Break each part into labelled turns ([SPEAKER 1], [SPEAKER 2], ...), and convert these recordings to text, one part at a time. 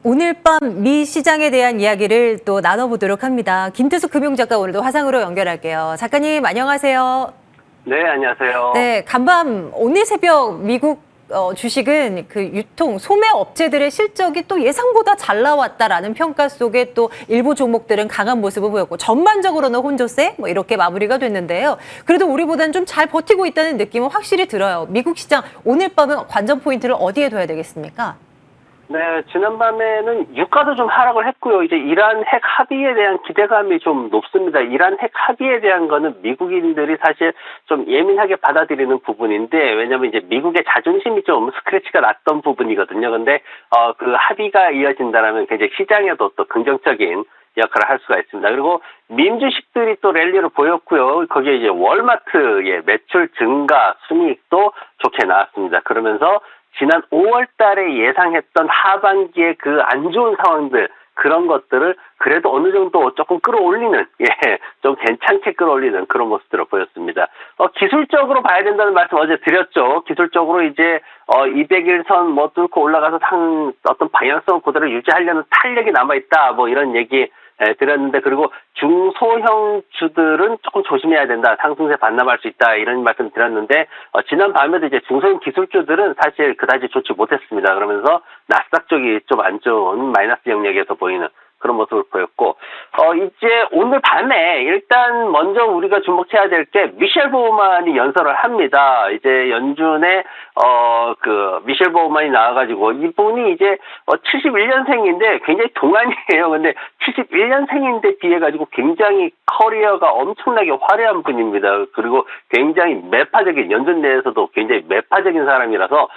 [SPEAKER 1] 오늘 밤 미 시장에 대한 이야기를 또 나눠보도록 합니다. 김태수 금융작가 오늘도 화상으로 연결할게요. 작가님 안녕하세요.
[SPEAKER 2] 네, 안녕하세요.
[SPEAKER 1] 네, 간밤 오늘 새벽 미국 주식은 그 유통 소매 업체들의 실적이 또 예상보다 잘 나왔다라는 평가 속에 또 일부 종목들은 강한 모습을 보였고 전반적으로는 혼조세 뭐 이렇게 마무리가 됐는데요. 그래도 우리보다는 좀 잘 버티고 있다는 느낌은 확실히 들어요. 미국 시장 오늘 밤은 관전 포인트를 어디에 둬야 되겠습니까?
[SPEAKER 2] 네, 지난밤에는 유가도 좀 하락을 했고요. 이제 이란 핵 합의에 대한 기대감이 좀 높습니다. 이란 핵 합의에 대한 거는 미국인들이 사실 좀 예민하게 받아들이는 부분인데, 왜냐면 이제 미국의 자존심이 좀 스크래치가 났던 부분이거든요. 근데 그 합의가 이어진다라면 굉장히 시장에도 또 긍정적인 역할을 할 수가 있습니다. 그리고 민주식들이 또 랠리를 보였고요. 거기에 이제 월마트의 매출 증가 순이익도 좋게 나왔습니다. 그러면서 지난 5월 달에 예상했던 하반기의 그 안 좋은 상황들, 그런 것들을 그래도 어느 정도 조금 끌어올리는, 좀 괜찮게 끌어올리는 그런 모습들을 보였습니다. 기술적으로 봐야 된다는 말씀 어제 드렸죠. 기술적으로 이제 200일선 뭐 뚫고 올라가서 어떤 방향성 그대로 유지하려는 탄력이 남아있다, 뭐 이런 얘기 드렸는데, 그리고 중소형 주들은 조금 조심해야 된다, 상승세 반납할 수 있다, 이런 말씀 드렸는데, 지난 밤에도 이제 중소형 기술주들은 사실 그다지 좋지 못했습니다. 그러면서 나스닥 쪽이 좀 안 좋은 마이너스 영역에서 보이는 그런 모습을 보였고, 이제 오늘 밤에 일단 먼저 우리가 주목해야 될 게 미셸 보우만이 연설을 합니다. 이제 연준에 그 미셸 보우만이 나와가지고, 이분이 이제 71년생인데 굉장히 동안이에요. 근데 71년생인데 비해 가지고 굉장히 커리어가 엄청나게 화려한 분입니다. 그리고 굉장히 매파적인, 연준 내에서도 굉장히 매파적인 사람이라서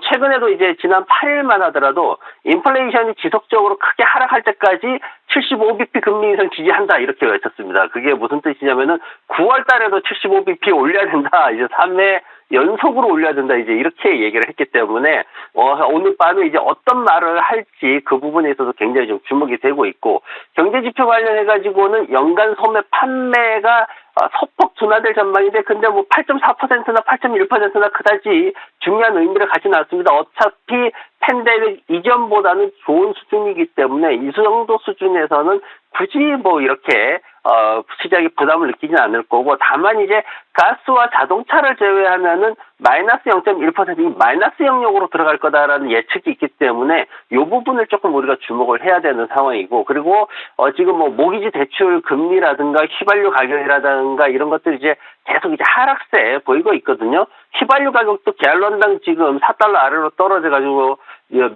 [SPEAKER 2] 최근에도 이제 지난 8일만 하더라도 인플레이션이 지속적으로 크게 하락할 때까지 75bp 금리 인상 지지한다, 이렇게 외쳤습니다. 그게 무슨 뜻이냐면은 9월 달에도 75bp 올려야 된다, 이제 3회 연속으로 올려야 된다, 이제 이렇게 얘기를 했기 때문에 오늘 밤에 이제 어떤 말을 할지 그 부분에 있어서 굉장히 좀 주목이 되고 있고, 경제지표 관련해 가지고는 연간 소매 판매가 소폭 둔화될 전망인데, 근데 뭐 8.4%나 8.1%나 그다지 중요한 의미를 가지는 않습니다. 어차피 팬데믹 이전보다는 좋은 수준이기 때문에 이 정도 수준에서는 굳이 뭐 이렇게 시장이 부담을 느끼지는 않을 거고, 다만 이제 가스와 자동차를 제외하면은 마이너스 0.1%, 이 마이너스 영역으로 들어갈 거다라는 예측이 있기 때문에 이 부분을 조금 우리가 주목을 해야 되는 상황이고, 그리고 지금 뭐 모기지 대출 금리라든가 휘발유 가격이라든가 이런 것들이 이제 계속 이제 하락세 보이고 있거든요. 휘발유 가격도 갤런당 지금 4달러 아래로 떨어져 가지고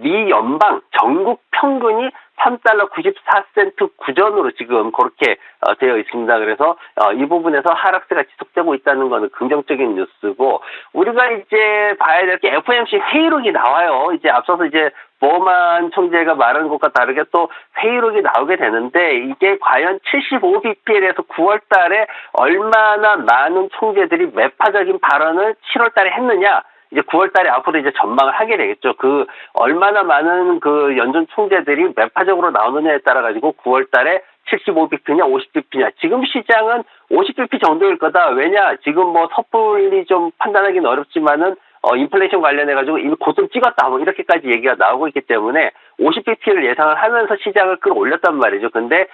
[SPEAKER 2] 미 연방 전국 평균이 3달러 94센트 구전으로 지금 그렇게 되어 있습니다. 그래서 이 부분에서 하락세가 지속되고 있다는 것은 긍정적인 뉴스고, 우리가 이제 봐야 될 게 FOMC 회의록이 나와요. 이제 앞서서 이제 보만 총재가 말한 것과 다르게 또 회의록이 나오게 되는데, 이게 과연 75bp에 대해서 9월 달에 얼마나 많은 총재들이 매파적인 발언을 7월 달에 했느냐, 이제 9월 달에 앞으로 이제 전망을 하게 되겠죠. 그 얼마나 많은 그 연준 총재들이 매파적으로 나오느냐에 따라 가지고 9월 달에 75bp냐 50bp냐. 지금 시장은 50bp 정도일 거다. 왜냐, 지금 뭐 섣불리 좀 판단하기는 어렵지만은 인플레이션 관련해 가지고 이미 고점 찍었다, 뭐 이렇게까지 얘기가 나오고 있기 때문에 50bp를 예상을 하면서 시장을 끌어올렸단 말이죠. 근데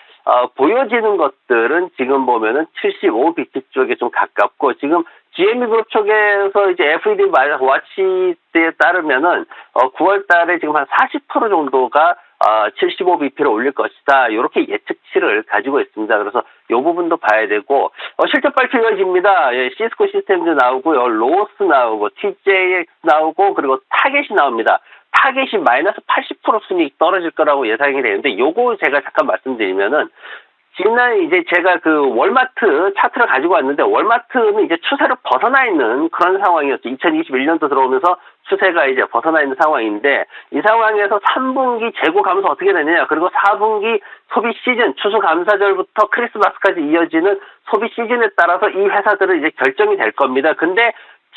[SPEAKER 2] 보여지는 것들은 지금 보면은 75bp 쪽에 좀 가깝고, 지금 GME 그룹 쪽에서 이제 FED 와치에 따르면은 9월 달에 지금 한 40% 정도가 75bp를 올릴 것이다, 이렇게 예측치를 가지고 있습니다. 그래서 이 부분도 봐야 되고, 실적 발표 이어집니다. 시스코 시스템즈 나오고요, 로스 나오고, TJX 나오고, 그리고 타겟이 나옵니다. 타겟이 마이너스 80% 순이익 떨어질 거라고 예상이 되는데, 요거 제가 잠깐 말씀드리면은, 지난 이제 제가 그 월마트 차트를 가지고 왔는데, 월마트는 이제 추세를 벗어나 있는 그런 상황이었죠. 2021년도 들어오면서 추세가 이제 벗어나 있는 상황인데, 이 상황에서 3분기 재고 감소 어떻게 되느냐, 그리고 4분기 소비 시즌, 추수감사절부터 크리스마스까지 이어지는 소비 시즌에 따라서 이 회사들은 이제 결정이 될 겁니다. 근데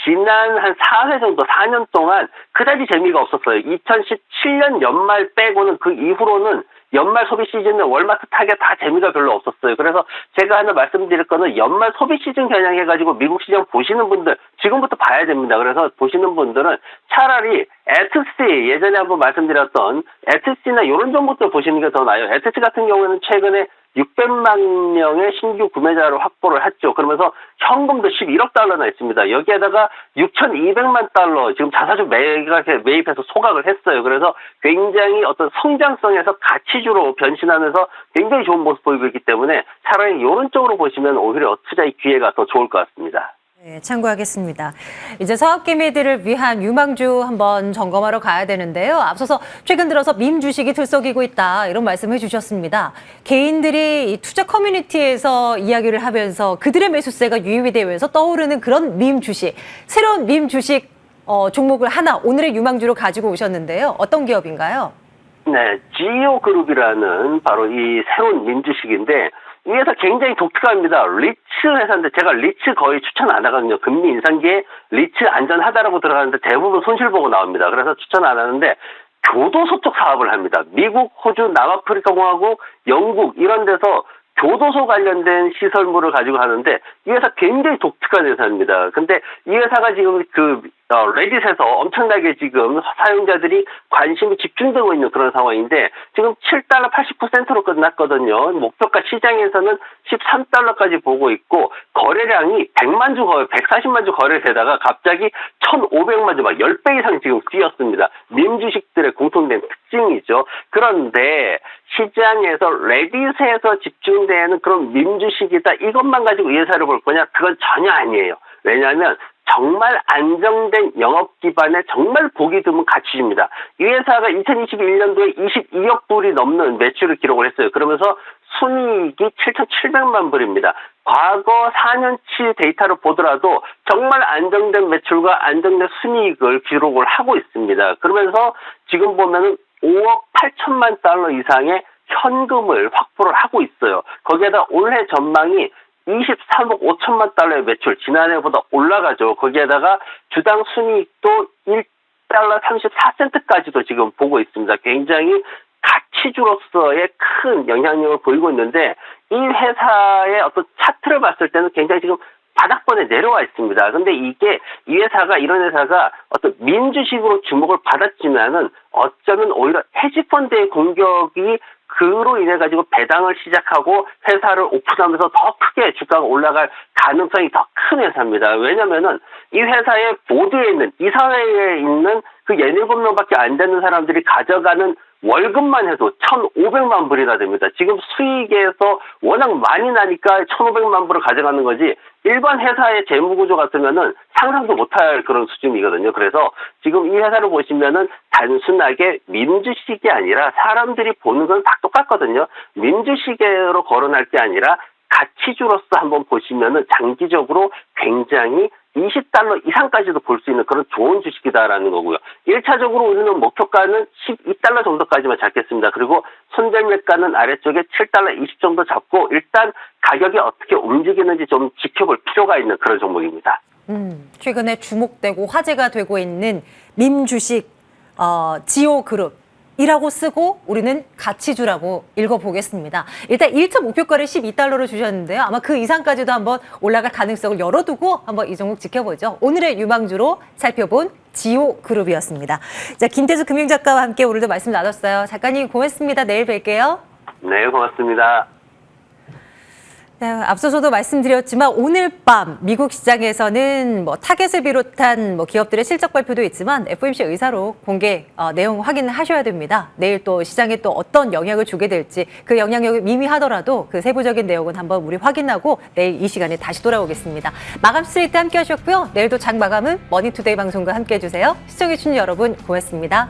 [SPEAKER 2] 지난 한 4회 정도, 4년 동안 그다지 재미가 없었어요. 2017년 연말 빼고는 그 이후로는 연말 소비 시즌에 월마트 타겟 다 재미가 별로 없었어요. 그래서 제가 하나 말씀드릴 거는 연말 소비 시즌 겨냥해가지고 미국 시장 보시는 분들 지금부터 봐야 됩니다. 그래서 보시는 분들은 차라리 에트시 예전에 한번 말씀드렸던 에트시나 이런 종목들 보시는 게 더 나아요. 에트시 같은 경우에는 최근에 600만 명의 신규 구매자를 확보를 했죠. 그러면서 현금도 11억 달러나 있습니다. 여기에다가 6,200만 달러 지금 자사주 매입해서 소각을 했어요. 그래서 굉장히 어떤 성장성에서 가치주로 변신하면서 굉장히 좋은 모습 보이고 있기 때문에 차라리 이런 쪽으로 보시면 오히려 투자의 기회가 더 좋을 것 같습니다.
[SPEAKER 1] 네, 참고하겠습니다. 이제 서학개미들을 위한 유망주 한번 점검하러 가야 되는데요. 앞서서 최근 들어서 밈 주식이 들썩이고 있다 이런 말씀을 주셨습니다. 개인들이 이 투자 커뮤니티에서 이야기를 하면서 그들의 매수세가 유입이 되면서 떠오르는 그런 밈 주식, 새로운 밈 주식 종목을 하나 오늘의 유망주로 가지고 오셨는데요. 어떤 기업인가요?
[SPEAKER 2] 네, 지오그룹이라는 바로 이 새로운 밈 주식인데 이 회사 굉장히 독특합니다. 리츠 회사인데 제가 리츠 거의 추천 안 하거든요. 금리 인상기에 리츠 안전하다라고 들어가는데 대부분 손실 보고 나옵니다. 그래서 추천 안 하는데 교도소 쪽 사업을 합니다. 미국, 호주, 남아프리카 공화국, 영국 이런 데서 교도소 관련된 시설물을 가지고 하는데 이 회사 굉장히 독특한 회사입니다. 근데 이 회사가 지금 레딧에서 엄청나게 지금 사용자들이 관심이 집중되고 있는 그런 상황인데 지금 7달러 89센트로 끝났거든요. 목표가 시장에서는 13달러까지 보고 있고 거래량이 100만 주 거래, 140만 주 거래되다가 갑자기 1,500만 주 막 10배 이상 지금 뛰었습니다. 밈 주식들의 공통된 특징이죠. 그런데 시장에서 레딧에서 집중되는 그런 밈 주식이다 이것만 가지고 이 회사를 볼 거냐? 그건 전혀 아니에요. 왜냐하면 정말 안정된 영업 기반의 정말 보기 드문 가치입니다. 이 회사가 2021년도에 22억 불이 넘는 매출을 기록을 했어요. 그러면서 순이익이 7,700만 불입니다. 과거 4년치 데이터를 보더라도 정말 안정된 매출과 안정된 순이익을 기록을 하고 있습니다. 그러면서 지금 보면은 5억 8천만 달러 이상의 현금을 확보를 하고 있어요. 거기에다 올해 전망이 23억 5천만 달러의 매출, 지난해보다 올라가죠. 거기에다가 주당 순이익도 1달러 34센트까지도 지금 보고 있습니다. 굉장히 가치주로서의 큰 영향력을 보이고 있는데 이 회사의 어떤 차트를 봤을 때는 굉장히 지금 바닥권에 내려와 있습니다. 근데 이게 이 회사가 이런 회사가 어떤 민주식으로 주목을 받았지만은 어쩌면 오히려 헤지펀드의 공격이 그로 인해 가지고 배당을 시작하고 회사를 오픈하면서 더 크게 주가가 올라갈 가능성이 더 큰 회사입니다. 왜냐면은 이 회사의 보드에 있는 이사회에 있는 그 17명밖에 안 되는 사람들이 가져가는 월급만 해도 1,500만 불이나 됩니다. 지금 수익에서 워낙 많이 나니까 1,500만 불을 가져가는 거지 일반 회사의 재무구조 같으면은 상상도 못할 그런 수준이거든요. 그래서 지금 이 회사를 보시면은 단순하게 민주시계 아니라 사람들이 보는 건 다 똑같거든요. 민주시계로 거론할 게 아니라 가치주로서 한번 보시면은 장기적으로 굉장히 20달러 이상까지도 볼 수 있는 그런 좋은 주식이다라는 거고요. 1차적으로 우리는 목표가는 12달러 정도까지만 잡겠습니다. 그리고 손절매가는 아래쪽에 7달러 20 정도 잡고 일단 가격이 어떻게 움직이는지 좀 지켜볼 필요가 있는 그런 종목입니다.
[SPEAKER 1] 최근에 주목되고 화제가 되고 있는 밈 주식 지오그룹. 이라고 쓰고 우리는 가치주라고 읽어보겠습니다. 일단 1차 목표가를 12달러로 주셨는데요. 아마 그 이상까지도 한번 올라갈 가능성을 열어두고 한번 이 종목 지켜보죠. 오늘의 유망주로 살펴본 지오그룹이었습니다. 자, 김태수 금융작가와 함께 오늘도 말씀 나눴어요. 작가님 고맙습니다. 내일 뵐게요.
[SPEAKER 2] 네, 고맙습니다.
[SPEAKER 1] 네, 앞서서도 말씀드렸지만 오늘 밤 미국 시장에서는 타겟을 비롯한 기업들의 실적 발표도 있지만 FOMC 의사로 공개 내용 확인하셔야 됩니다. 내일 또 시장에 또 어떤 영향을 주게 될지 그 영향력이 미미하더라도 그 세부적인 내용은 한번 우리 확인하고 내일 이 시간에 다시 돌아오겠습니다. 마감 스트레이트 함께 하셨고요. 내일도 장 마감은 머니투데이 방송과 함께 해주세요. 시청해주신 여러분 고맙습니다.